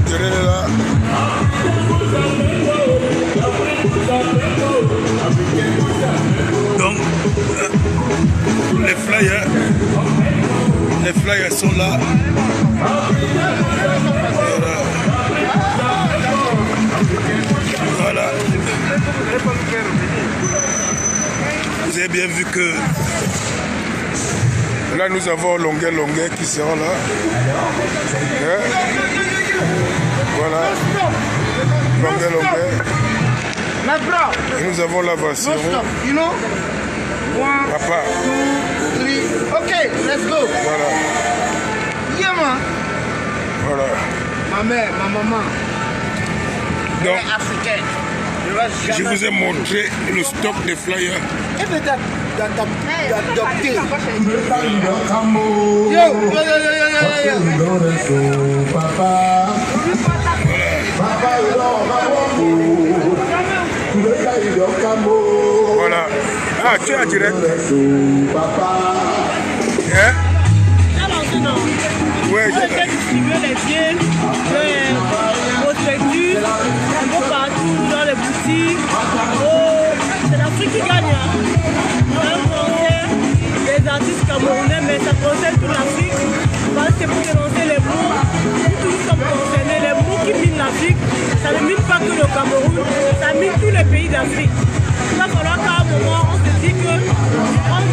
terrain est là. Donc, les flyers sont là. Voilà. Vous avez bien vu que là nous avons Longuet qui sera là. Voilà. Longuet. Et nous avons la Vassiro. Papa. 2, 3. Ok, let's go. Voilà. Yeah, man. Voilà. Ma mère, ma maman. Donc, africaine. Je vous ai montré le stock des flyers. Et peut-être d'adopter. Yo. Voilà. Ah, tu es en direct. Hein? Ouais, on essaie de distribuer les biens, les prospectus, un peu partout dans les boutiques. Oh, c'est l'Afrique qui gagne. Un concert des artistes camerounais, mais ça concerne toute l'Afrique. Parce que c'est pour dénoncer les mots, tous nous sommes concernés. Les mots qui minent l'Afrique, ça ne mine pas que le Cameroun, ça mine tous les pays d'Afrique. Il va falloir qu'à un moment, on se dit qu'on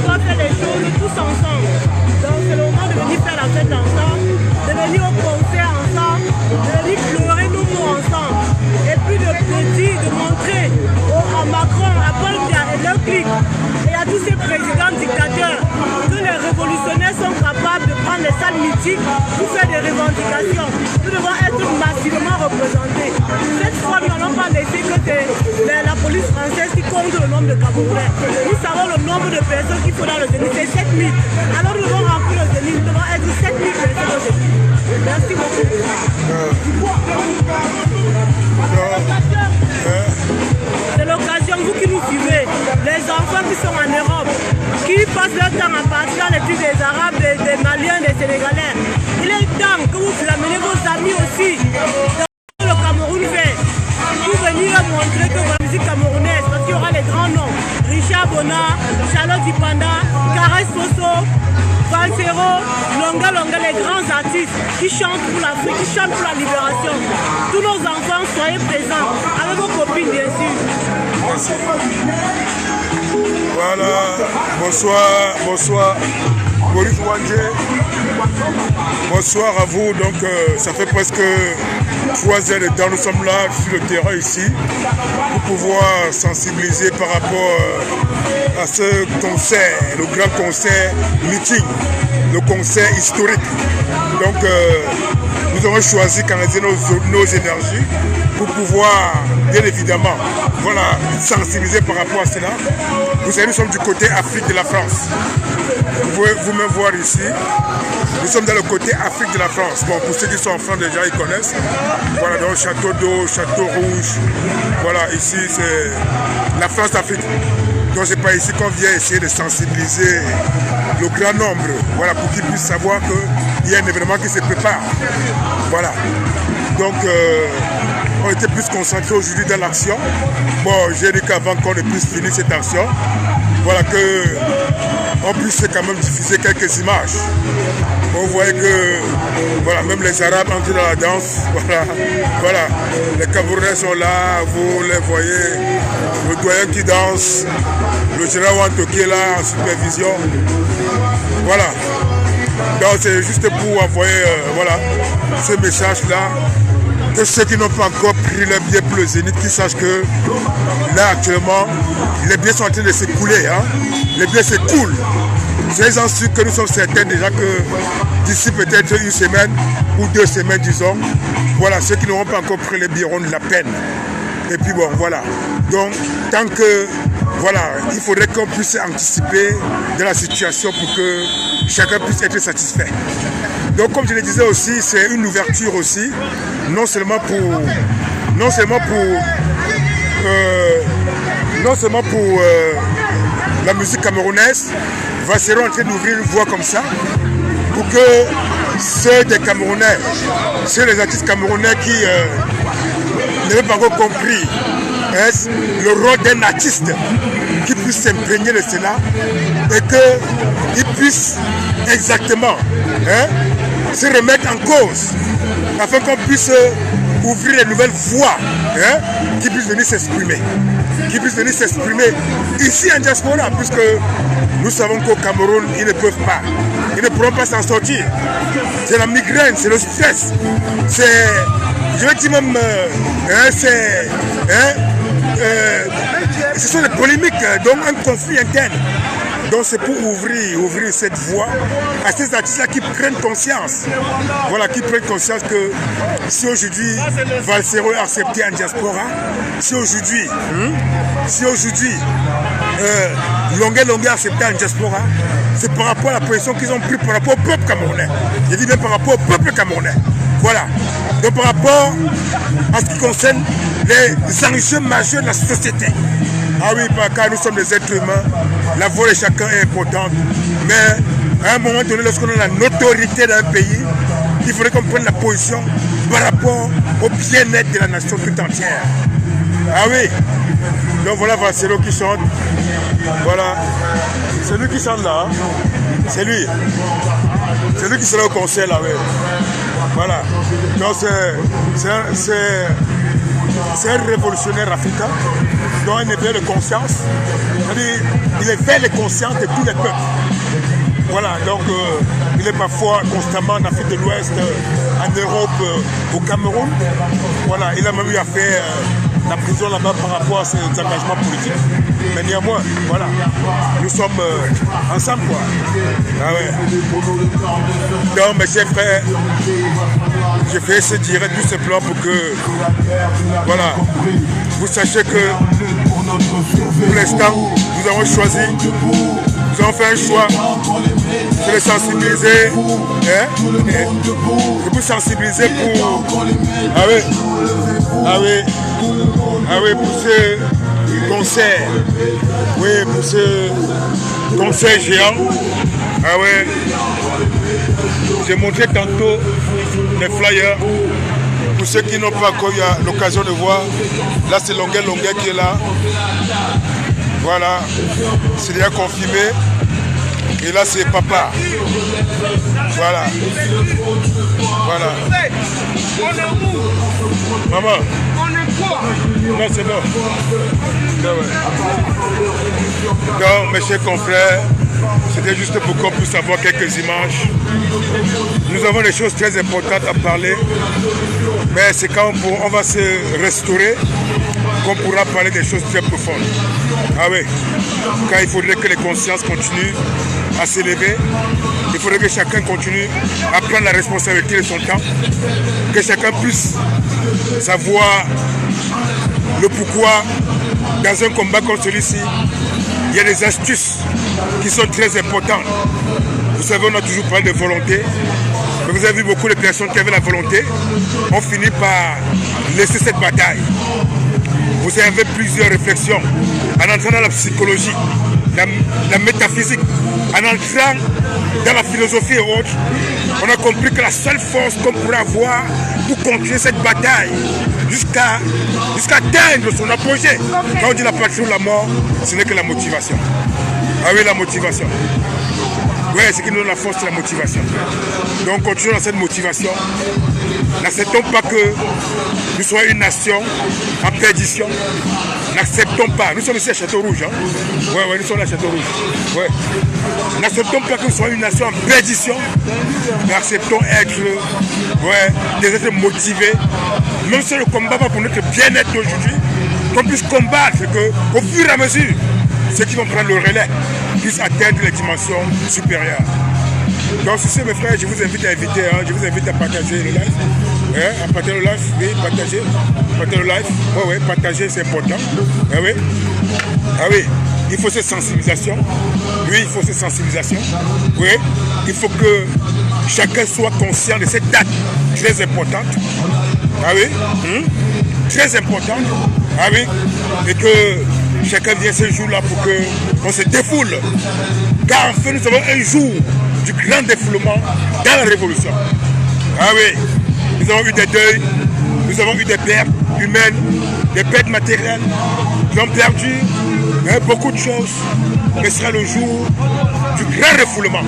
doit faire les choses tous ensemble. Donc c'est le moment de venir faire la fête ensemble, de venir au concert ensemble, de venir pleurer nos mots ensemble. Et puis de dire, de montrer à Macron, à Paul Biya et leur clique, et à tous ces présidents dictateurs, que les révolutionnaires sont capables de prendre les salles mythiques pour faire des revendications. Nous devons être massivement représentés. Cette fois, nous n'allons pas laisser que c'est la police française qui compte le nombre de Camerounais. Nous savons le nombre de personnes qu'il faut dans le Zénith, c'est 7000. Alors nous devons remplir le Zénith, nous devons être 7000 personnes au Zénith. Merci beaucoup. C'est l'occasion, vous qui nous suivez, les enfants qui sont en Europe, qui passent leur temps à partir dans les pays des Arabes, des Maliens, des Sénégalais. Il est temps que vous amenez vos amis aussi dans le Cameroun fait, pour venir montrer que la musique camerounaise, parce qu'il y aura les grands noms, Richard Bona, Charlotte Dipanda, Caresse Fosso, Vansero, Longa, les grands artistes qui chantent pour l'Afrique, qui chantent pour la libération. Tous nos enfants, soyez présents, avec vos copines bien sûr. Merci. Voilà, bonsoir, Boris Wandje. Bonsoir à vous, donc ça fait presque 3 heures de temps, nous sommes là sur le terrain ici pour pouvoir sensibiliser par rapport à ce concert, le grand concert meeting, le concert historique. Donc nous avons choisi de canaliser nos énergies pour pouvoir, bien évidemment, voilà, sensibiliser par rapport à cela. Vous savez, nous sommes du côté Afrique de la France. Vous pouvez vous-même voir ici. Nous sommes dans le côté Afrique de la France. Bon, pour ceux qui sont en France déjà, ils connaissent. Voilà, donc Château d'eau, Château Rouge. Voilà, ici, c'est la France d'Afrique. Donc, c'est pas ici qu'on vient essayer de sensibiliser le grand nombre. Voilà, pour qu'ils puissent savoir qu'il y a un événement qui se prépare. Voilà. Donc, on était plus concentrés aujourd'hui dans l'action. Bon, j'ai dit qu'avant qu'on ne puisse finir cette action, voilà, qu'on puisse quand même diffuser quelques images. On voit que voilà, même les Arabes entrent dans la danse. Voilà, les Camerounais sont là, vous les voyez, le doyen qui danse, le général Wanto qui est là en supervision. Voilà. Donc c'est juste pour envoyer voilà, ce message-là. Que ceux qui n'ont pas encore pris le billet pour le Zénith, qui sachent que là actuellement, les billets sont en train de s'écouler. Hein. Les billets s'écoulent. Soyez-en sûrs que nous sommes certains déjà que d'ici peut-être 1 semaine ou 2 semaines, disons, voilà, ceux qui n'auront pas encore pris les billets auront de la peine. Et puis bon, voilà. Donc, tant que, voilà, il faudrait qu'on puisse anticiper de la situation pour que chacun puisse être satisfait. Donc, comme je le disais aussi, c'est une ouverture aussi, non seulement pour la musique camerounaise. Vassero est en train d'ouvrir une voie comme ça pour que ceux des Camerounais, ceux des artistes camerounais qui n'avaient pas encore compris le rôle d'un artiste qui puisse s'imprégner de cela et qu'il puisse exactement se remettre en cause afin qu'on puisse ouvrir de nouvelles voies qui puissent venir s'exprimer. Qui puissent venir s'exprimer ici en diaspora, puisque nous savons qu'au Cameroun, ils ne peuvent pas. Ils ne pourront pas s'en sortir. C'est la migraine, c'est le stress. C'est, je vais dire même, ce sont des polémiques, donc un conflit interne. Donc c'est pour ouvrir cette voie à ces artistes-là qui prennent conscience. Voilà, qui prennent conscience que si aujourd'hui Valsero est accepté en diaspora, si aujourd'hui Longuet est accepté en diaspora, c'est par rapport à la position qu'ils ont prise par rapport au peuple camerounais. Je dis bien par rapport au peuple camerounais. Voilà. Donc par rapport à ce qui concerne les enjeux majeurs de la société. Ah oui, car nous sommes des êtres humains, la voix de chacun est importante, mais à un moment donné, lorsqu'on a la notoriété d'un pays, il faudrait qu'on prenne la position par rapport au bien-être de la nation tout entière. Ah oui, donc voilà Valsero qui chante, voilà, c'est lui qui chante là, c'est lui qui sera au concert là, oui. Voilà, donc c'est un révolutionnaire africain, dont un éveil de conscience, c'est-à-dire il éveille les consciences de tous les peuples. Voilà, donc il est parfois constamment en Afrique de l'Ouest, en Europe, au Cameroun. Voilà, il a même eu à faire la prison là-bas par rapport à ses engagements politiques. Mais néanmoins, voilà, nous sommes ensemble quoi. Ah ouais. Donc mes chers frères, je fais ce direct tout simplement pour que, voilà, vous sachiez que pour l'instant, nous avons choisi, nous avons fait un choix de les sensibiliser, de vous sensibiliser pour, pour ce concert, oui, pour ce concert géant, ah ouais, j'ai montré tantôt les flyers. Pour ceux qui n'ont pas encore eu l'occasion de voir, là c'est Longuet qui est là. Voilà, c'est déjà confirmé. Et là c'est Papa. Voilà. Voilà. Maman. Non, c'est bon. Donc mes chers confrères, c'était juste pour qu'on puisse avoir quelques images. Nous avons des choses très importantes à parler, mais c'est quand on va se restaurer qu'on pourra parler des choses très profondes. Ah oui, car il faudrait que les consciences continuent à s'élever, il faudrait que chacun continue à prendre la responsabilité de son temps, que chacun puisse savoir le pourquoi dans un combat comme celui-ci. Il y a des astuces qui sont très importantes. Vous savez, on a toujours parlé de volonté, mais vous avez vu beaucoup de personnes qui avaient la volonté ont fini par laisser cette bataille. Vous avez plusieurs réflexions en entrant dans la psychologie, la métaphysique, en entrant dans la philosophie et autres. On a compris que la seule force qu'on pourrait avoir pour continuer cette bataille jusqu'à atteindre son apogée, quand on dit la patrie ou la mort, ce n'est que la motivation. Ah oui, la motivation. Oui, ce qui nous donne la force, c'est la motivation. Donc continuons dans cette motivation. N'acceptons pas que nous soyons une nation en perdition. N'acceptons pas. Nous sommes ici à Château-Rouge. Hein? Oui, nous sommes à Château-Rouge. Ouais. N'acceptons pas que nous soyons une nation en perdition. Mais acceptons des êtres motivés. Même si le combat va pour notre bien-être aujourd'hui, qu'on puisse combattre, qu'au fur et à mesure, ceux qui vont prendre le relais puissent atteindre les dimensions supérieures. Donc sur ce, mes frères, je vous invite à partager le live. À partager le live, oui, partager le live. Oui, partager, c'est important. Ah oui, il faut cette sensibilisation. Oui, il faut cette sensibilisation. Oui, il faut que chacun soit conscient de cette date très importante. Ah oui, très importante. Ah oui, et que chacun vienne ce jour-là pour qu'on se défoule. Car enfin, nous avons un jour du grand défoulement dans la révolution. Ah oui, nous avons eu des deuils, nous avons eu des pertes humaines, des pertes matérielles. Nous avons perdu beaucoup de choses. Mais ce sera le jour du grand refoulement.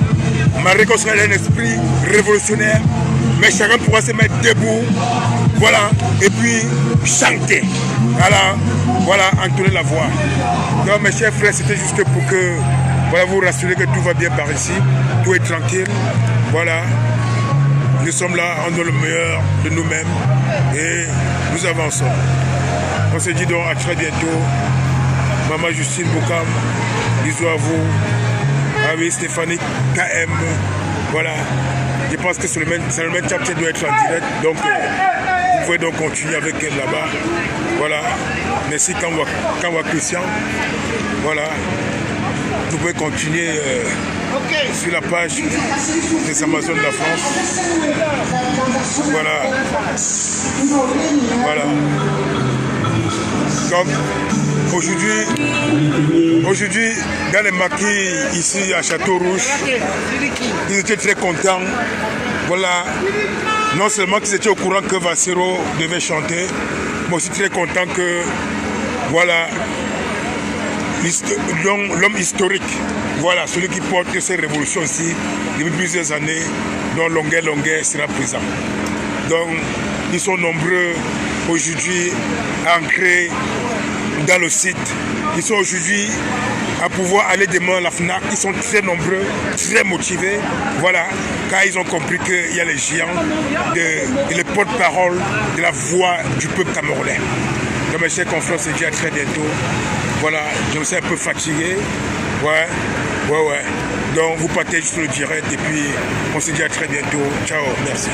Malgré qu'on sera un esprit révolutionnaire, mais chacun pourra se mettre debout, voilà, et puis chanter, voilà, entonner la voix. Donc mes chers frères, c'était juste pour que, voilà, vous rassurer que tout va bien par ici, tout est tranquille, voilà. Nous sommes là, on donne le meilleur de nous-mêmes et nous avançons. On se dit donc à très bientôt. Maman Justine Boukam, bisous à vous. Ah oui, Stéphanie KM, voilà. Je pense que c'est le même chat qui doit être en direct. Donc, vous pouvez donc continuer avec elle là-bas. Voilà. Merci Kanwa Christian. Voilà. Vous pouvez continuer sur la page des Amazones de la France. Voilà. Voilà. Donc, aujourd'hui, dans les maquis ici à Château-Rouge, ils étaient très contents. Voilà. Non seulement qu'ils étaient au courant que Vassero devait chanter, mais aussi très contents que, voilà, l'homme historique, voilà, celui qui porte ces révolutions ici depuis plusieurs années, dont Longuet sera présent. Donc, ils sont nombreux aujourd'hui ancrés dans le site. Ils sont aujourd'hui à pouvoir aller demain à la FNAC. Ils sont très nombreux, très motivés. Voilà, car ils ont compris qu'il y a les géants et les porte-parole de la voix du peuple camerounais. Donc mes chers confrères, on se dit à très bientôt. Voilà, je me sens un peu fatigué. Ouais. Donc vous partez juste le direct et puis on se dit à très bientôt. Ciao, merci.